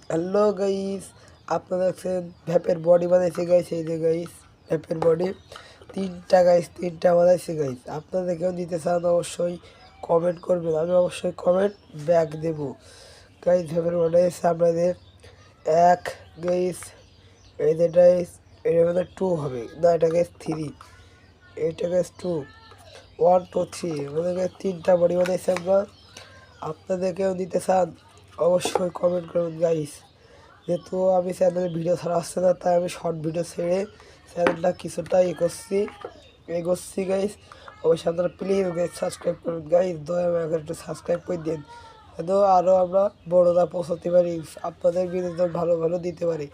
Hello guys, আপনারা দেখছেন ভ্যাপের body বানাইছে গাইস। এই যে গাইস ভ্যাপের বডি তিনটা বানাইছে গাইস। আপনাদের কেউ নিতে চান অবশ্যই কমেন্ট করবেন, আমি অবশ্যই কমেন্ট ব্যাক দেব গাইস। ভ্যাপের বডি এসে আপনাদের এক গাইস, এই যে গাইস এটা মানে 2 হবে না, এটা গাইস 3, এটা গাইস 2, 1 2 3 মানে গাইস তিনটা বডি বানাইছে আমরা। আপনাদের কেউ নিতে চান অবশ্যই কমেন্ট করুন গাইস। যেহেতু আমি চ্যানেলে ভিডিও ছাড়া আসছে না, তাই আমি শর্ট ভিডিও ছেড়ে চ্যানেলটা কিছুটা এগোচ্ছি গাইস। অবশ্যই আপনারা প্লিজ গাইস সাবস্ক্রাইব করুন গাইস, দয়া করে একটু সাবস্ক্রাইব করে দিন, যেন আরও আমরা বড়রা পৌঁছাতে পারি, আপনাদের বিনোদন ভালো ভালো দিতে পারি।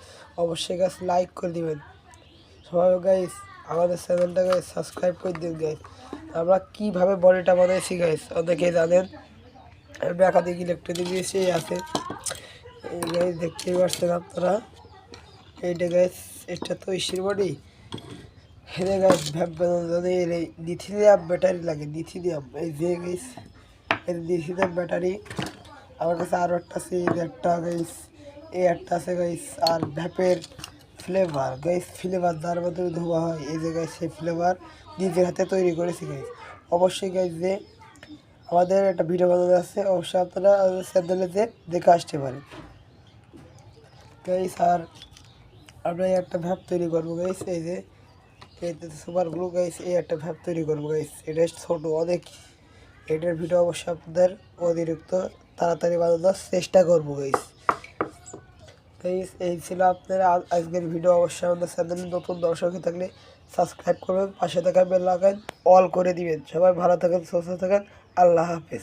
অবশ্যই গাইস লাইক করে দিবেন সবাই গাইস, আমাদের চ্যানেলটা গাইস সাবস্ক্রাইব করে দিন গাইস। আমরা কীভাবে বডিটা বানাইছি গাইস অনেকেই জানেন, একাধিক ইলেকট্রনিক জিনিসই আছে। এই গাইস দেখতেই পাচ্ছেন আপনারা, এইটা গাইস এটা তো ইসির বডি। হেরে গাইস ভ্যাপ বানানোর জন্য এই লিথিয়াম ব্যাটারি লাগে, লিথিয়াম। এই যে গাইস এই লিথিয়াম ব্যাটারি আমার কাছে আরও একটা আছে, একটা গাইস এই একটা আছে গাইস। আর ভ্যাপের ফ্লেভার গাইস, ফ্লেভার যার মাধ্যমে ধোয়া হয়, এই যে গাইস সেই ফ্লেভার নিজের হাতে তৈরি করেছি গাইস। অবশ্যই গাইস যে আমাদের একটা ভিডিও বানানো আছে, অবশ্যই আপনারা আমাদের চ্যানেলে দেখে আসতে পারেন গাইস। আর আমরা একটা ভ্যাপ তৈরি করবো গাইস, এই যে সুপার গ্লু গাইস, এই একটা ভ্যাপ তৈরি করবো গাইস। এটা ছোটো অনেক, এটার ভিডিও অবশ্যই আপনাদের অতিরিক্ত তাড়াতাড়ি বানানোর চেষ্টা করবো গাইস। গাইস এই ছিল আপনারা আজকের ভিডিও। অবশ্যই আমাদের চ্যানেলে নতুন দর্শক থাকলে সাবস্ক্রাইব করবেন, পাশে থাকা বেল আইকন অল করে দিবেন। সবাই ভালো থাকেন, সুস্থ থাকেন, আল্লাহ হাফেজ।